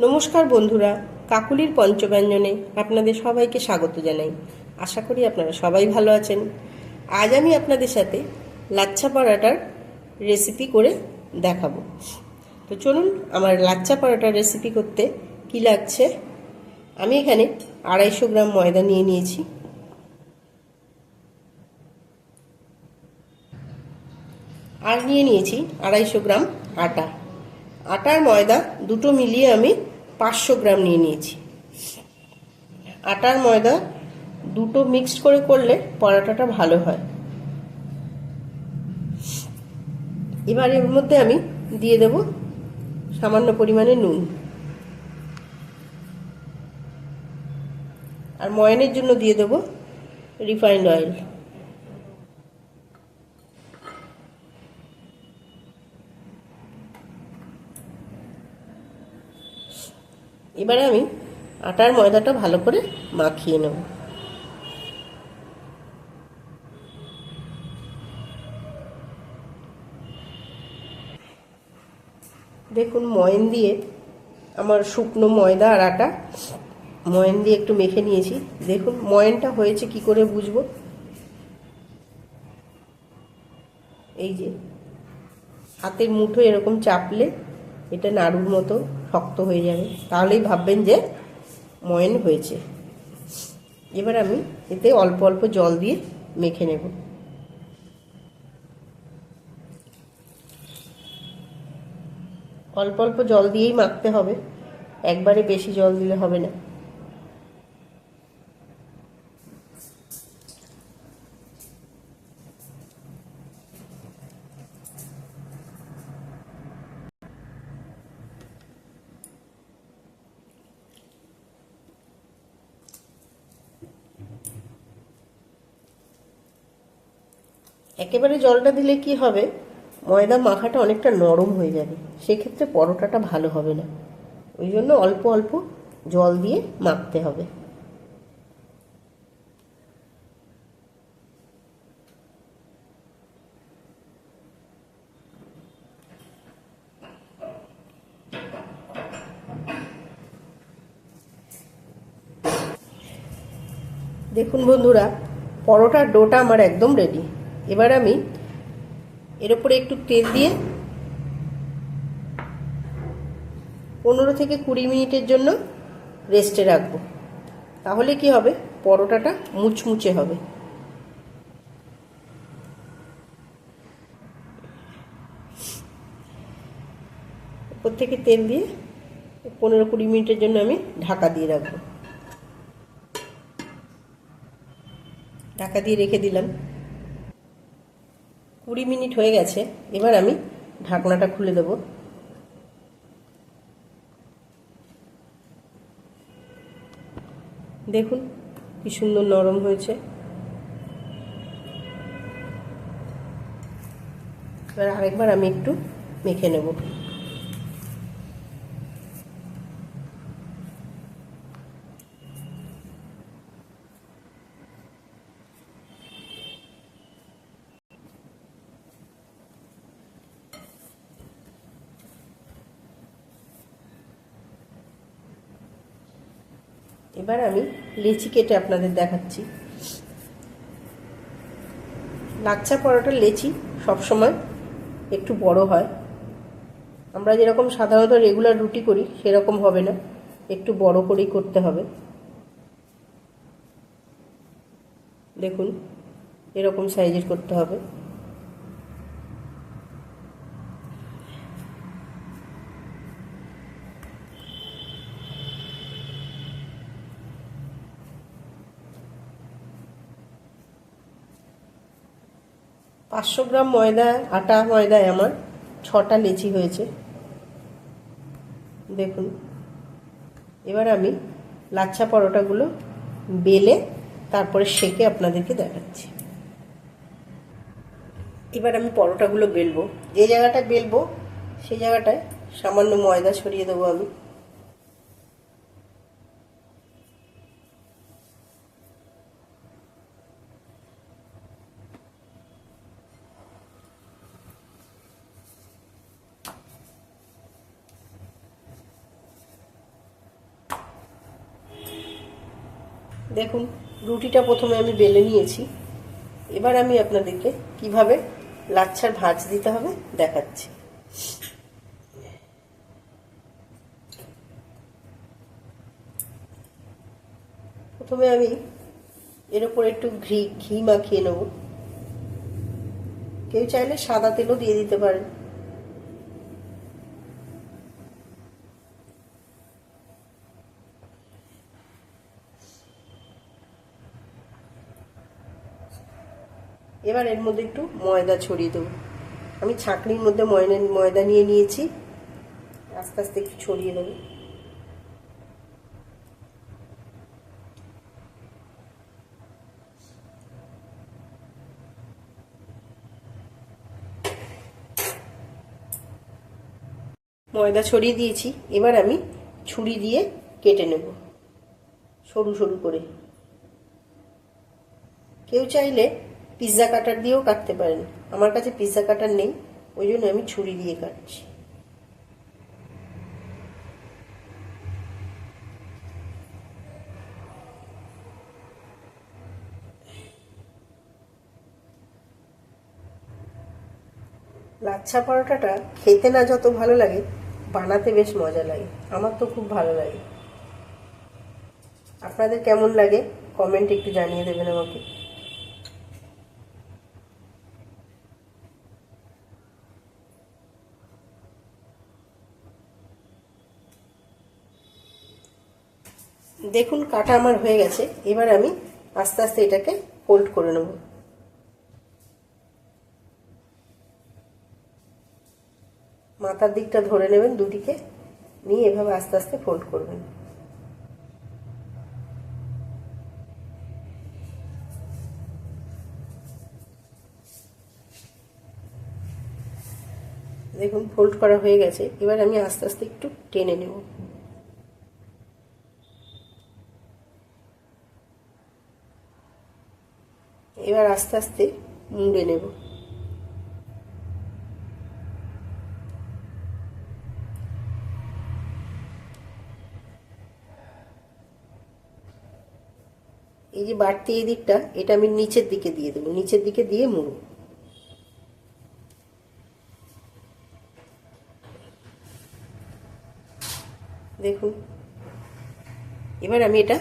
নমস্কার বন্ধুরা, কাকুলির পঞ্চব্যঞ্জনে আপনাদের সবাইকে স্বাগত জানাই। আশা করি আপনারা সবাই ভালো আছেন। আজ আমি আপনাদের সাথে লাচ্ছা পরাটার রেসিপি করে দেখাবো। তো চলুন, আমার লাচ্ছা পরাটার রেসিপি করতে কি লাগছে। আমি এখানে 250 গ্রাম ময়দা নিয়ে নিয়েছি। আর নিয়ে নিয়েছি 250 গ্রাম আটা। আটার ময়দা দুটো মিলিয়ে আমি 500 গ্রাম নিয়ে নিয়েছি। আটার ময়দা দুটো মিক্সড করে করলে পরোটাটা ভালো হয়। এবার এর মধ্যে আমি দিয়ে দেব সামান্য পরিমাণে নুন, আর ময়ানের জন্য দিয়ে দেব রিফাইন্ড অয়েল। এবারে আমি আটার ময়দাটা ভালো করে মাখিয়ে নেব। দেখুন, ময়ান দিয়ে আমার শুকনো ময়দা আর আটা ময়ান দিয়ে একটু মেখে নিয়েছি। দেখুন ময়ানটা হয়েছে কি করে বুঝবো, এই যে হাতের মুঠো এরকম চাপলে এটা নাড়ুর মতো শক্ত হয়ে যাবে, তাহলেই ভাববেন যে ময়ান হয়েছে। এবার আমি এতে অল্প অল্প জল দিয়ে মেখে নেব। অল্প অল্প জল দিয়েই মাখতে হবে, একবারে বেশি জল দিলে হবে না। একেবারে জলটা দিলে কি হবে, ময়দা মাখাটা অনেকটা নরম হয়ে যাবে, সেক্ষেত্রে পরোটাটা ভালো হবে না। ওই জন্য অল্প অল্প জল দিয়ে মাখতে হবে। দেখুন বন্ধুরা, পরোটার ডোটা আমার একদম রেডি। এবার আমি এর উপরে একটু তেল দিয়ে 15 থেকে 20 মিনিটের জন্য রেস্টে রাখবো। তাহলে কি হবে, পরোটাটা মুচমুচে হবে। উপর থেকে তেল দিয়ে 15-20 মিনিটের জন্য আমি ঢাকা দিয়ে রাখবো। ঢাকা দিয়ে রেখে দিলাম। 20 মিনিট হয়ে গেছে। এবার আমি ঢাকনাটা খুলে দেব। দেখুন কি সুন্দর নরম হয়েছে। এবার আরেকবার আমি একটু মেখে নেব। এবার আমি লেচি কেটে আপনাদের দেখাচ্ছি। লাচ্ছা পরোটার লেচি সবসময় একটু বড় হয়। আমরা যেরকম সাধারণত রেগুলার রুটি করি সেরকম হবে না, একটু বড় করেই করতে হবে। দেখুন এরকম সাইজের করতে হবে। পাঁচশো গ্রাম ময়দায় আমার 6টা লেচি হয়েছে। দেখুন এবার আমি লাচ্ছা পরোটাগুলো বেলে তারপরে সেঁকে আপনাদেরকে দেখাচ্ছি। এবার আমি পরোটাগুলো বেলবো। যে জায়গাটায় বেলবো সেই জায়গাটায় সামান্য ময়দা ছড়িয়ে দেবো আমি। দেখুন রুটিটা প্রথমে আমি বেলে নিয়েছি। এবার আমি আপনাদেরকে কিভাবে লাচ্ছার ভাঁজ দিতে হবে দেখাচ্ছি। প্রথমে আমি এর উপর একটু ঘি মাখিয়ে নেব। কেউ চাইলে সাদা তেলও দিয়ে দিতে পারেন। এবার এর মধ্যে একটু ময়দা ছড়িয়ে দেবো। আমি ছাঁকনির মধ্যে ময়দা নিয়ে নিয়েছি, আস্তে আস্তে একটু ছড়িয়ে দেবো। ময়দা ছড়িয়ে দিয়েছি। এবার আমি ছুরি দিয়ে কেটে নেব সরু সরু করে। কেউ চাইলে পিৎজা কাটার দিয়েও কাটতে পারেন, আমার কাছে পিৎজা কাটার নেই, ওই জন্য আমি ছুরি দিয়ে কাটছি। লাচ্ছা পরোটাটা খেতে না যত ভালো লাগে, বানাতে বেশ মজা লাগে। আমার তো খুব ভালো লাগে। আপনাদের কেমন লাগে কমেন্ট একটু জানিয়ে দেবেন আমাকে। দেখুন কাটা আমার হয়ে গেছে। এবার আমি আস্তে আস্তে এটাকে ফোল্ড করে নেব। মাথার দিকটা ধরে নেবেন, দুদিকে নিয়ে এভাবে আস্তে আস্তে ফোল্ড করবেন। দেখুন ফোল্ড করা হয়ে গেছে। এবার আমি আস্তে আস্তে একটু টেনে নেব। এবার আস্তে আস্তে মুড়ে নেব। এই যে বাড়তি এই দিকটা, এটা আমি নিচের দিকে দিয়ে দেবো, নিচের দিকে দিয়ে মুড়ব। দেখুন এবার আমি এটা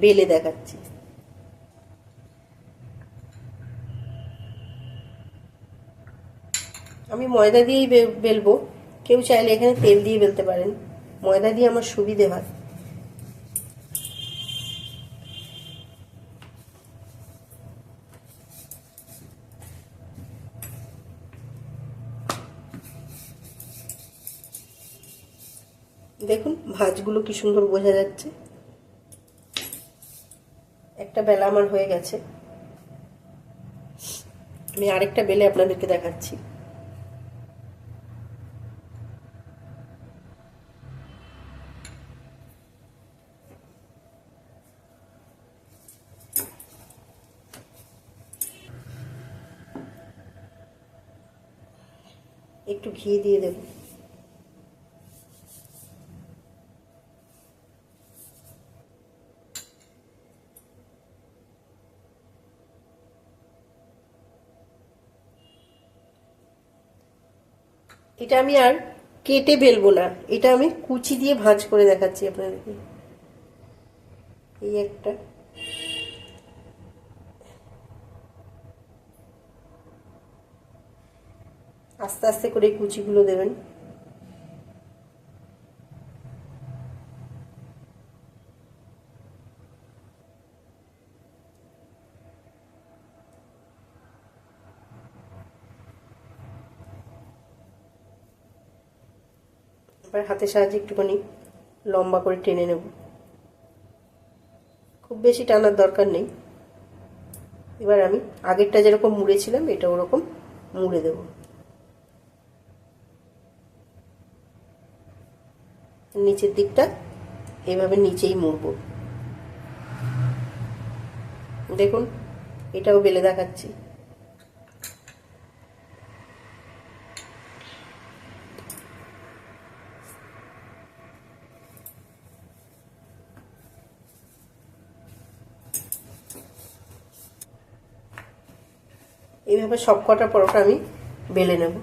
বেলে দেখাচ্ছি। আমি ময়দা দিয়েই বেলবো, কেউ চাইলে এখানে তেল দিয়ে বেলতে পারেন। ময়দা দিয়ে আমার সুবিধে হয়। দেখুন ভাঁজগুলো কি সুন্দর বোঝা যাচ্ছে। একটা বেলা আমার হয়ে গেছে, আমি আরেকটা বেলে আপনাদেরকে দেখাচ্ছি। একটু ঘি দিয়ে দেব। এটা আমি আর কেটে বেলবো না, এটা আমি কুচি দিয়ে ভাঁজ করে দেখাচ্ছি আপনাদেরকে। এই একটা, আস্তে আস্তে করে কুচিগুলো দেবেন। এবার হাতের সাহায্যে একটুখানি লম্বা করে টেনে নেব। খুব বেশি টানার দরকার নেই। এবার আমি আগেরটা যেরকম মুড়েছিলাম এটা ওরকম মুড়ে দেব। নিচের দিকটা এভাবে নিচেই মুড়ব। দেখুন এটাও বেলে দেখাচ্ছি। এইভাবে সব কটা পরোটা আমি বেলে নেব।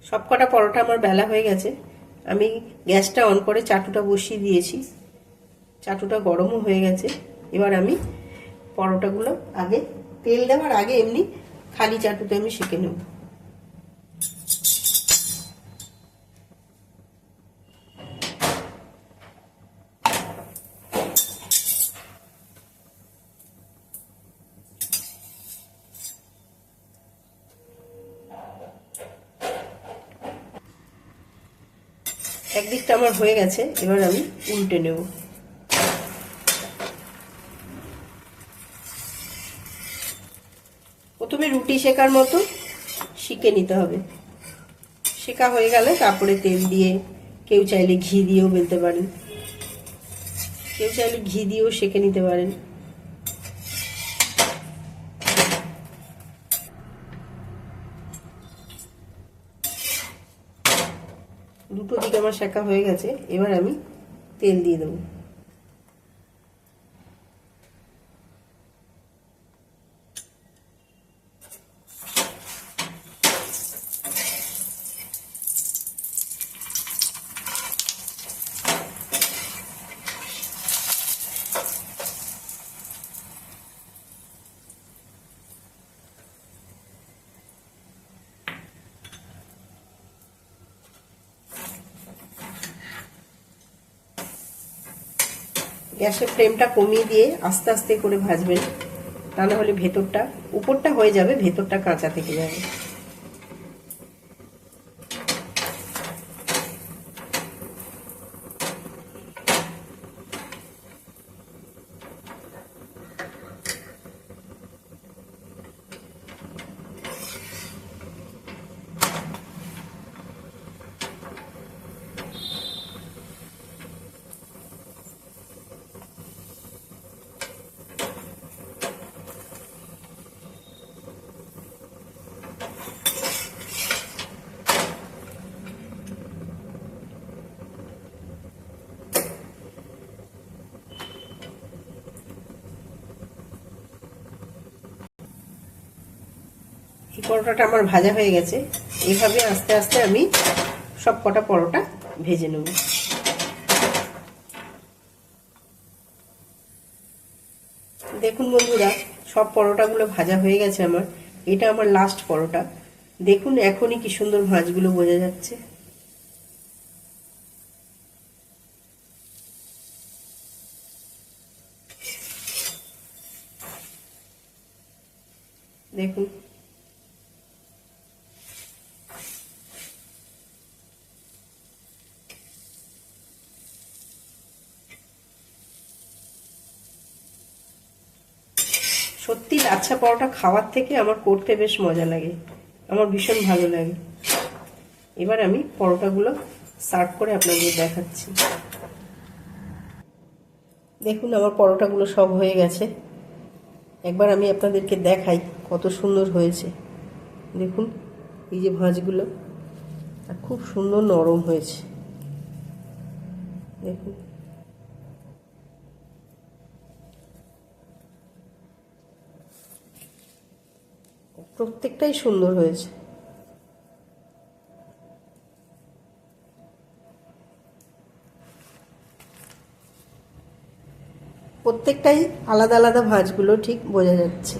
সব কটা পরোটা আমার বেলা হয়ে গেছে। আমি গ্যাসটা অন করে চাটুটা বসিয়ে দিয়েছি, চাটুটা গরমও হয়ে গেছে। এবার আমি পরোটাগুলো আগে তেল দেওয়ার আগে এমনি খালি চাটুতে আমি সেঁকে নেব। একদিকটা আমার হয়ে গেছে, এবার আমি উল্টে নেব। প্রথমে রুটি সেকার মতো সেঁকে নিতে হবে। সেকা হয়ে গেলে তারপরে তেল দিয়ে, কেউ চাইলে ঘি দিয়েও বেলতে পারেন, কেউ চাইলে ঘি দিয়েও সেঁকে নিতে পারেন। দুটো দিকে আমার সেকা হয়ে গেছে, এবার আমি তেল দিয়ে দেবো। গ্যাসের ফ্লেমটা কমিয়ে দিয়ে আস্তে আস্তে করে ভাজবেন, তা না হলে ভেতরটা, উপরটা হয়ে যাবে, ভেতরটা কাঁচা থেকে যাবে। এই পরোটাটা আমার ভাজা হয়ে গেছে। এইভাবে আস্তে আস্তে আমি সব কটা পরোটা ভেজে নেব। দেখুন বন্ধুরা, সব পরোটাগুলো ভাজা হয়ে গেছে আমার। এটা আমার লাস্ট পরোটা। দেখুন এখনই কি সুন্দর ভাঁজগুলো বোঝা যাচ্ছে। দেখুন সত্যি লাচ্ছা পরোটা খাওয়ার থেকে আমার করতে বেশ মজা লাগে, আমার ভীষণ ভালো লাগে। এবার আমি পরোটাগুলো সার্ভ করে আপনাদের দেখাচ্ছি। দেখুন আমার পরোটাগুলো সব হয়ে গেছে। একবার আমি আপনাদেরকে দেখাই কত সুন্দর হয়েছে। দেখুন এই যে ভাঁজগুলো, আর খুব সুন্দর নরম হয়েছে। দেখুন প্রত্যেকটাই সুন্দর হয়েছে। প্রত্যেকটাই আলাদা আলাদা ভাঁজগুলো ঠিক বোঝা যাচ্ছে।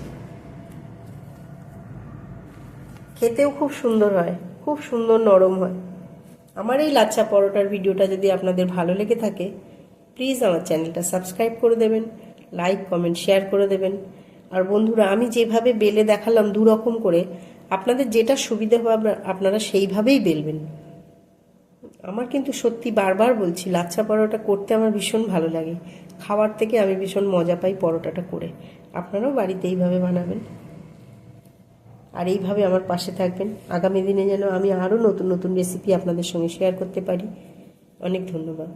খেতেও খুব সুন্দর হয়, খুব সুন্দর নরম হয়। আমার এই লাচ্ছা পরোটার ভিডিওটা যদি আপনাদের ভালো লেগে থাকে, প্লিজ আমার চ্যানেলটা সাবস্ক্রাইব করে দেবেন, লাইক কমেন্ট শেয়ার করে দেবেন। আর বন্ধুরা, আমি যেভাবে বেলে দেখালাম দু রকম করে, আপনাদের যেটা সুবিধা হবে আপনারা সেইভাবেই বেলবেন। আমার কিন্তু সত্যি বারবার বলছি, লাচ্ছা পরোটা করতে আমার ভীষণ ভালো লাগে। খাওয়ার থেকে আমি ভীষণ মজা পাই পরোটাটা করে। আপনারাও বাড়িতে এইভাবে বানাবেন আর এইভাবে আমার পাশে থাকবেন। আগামী দিনে যেন আমি আরও নতুন নতুন রেসিপি আপনাদের সঙ্গে শেয়ার করতে পারি। অনেক ধন্যবাদ।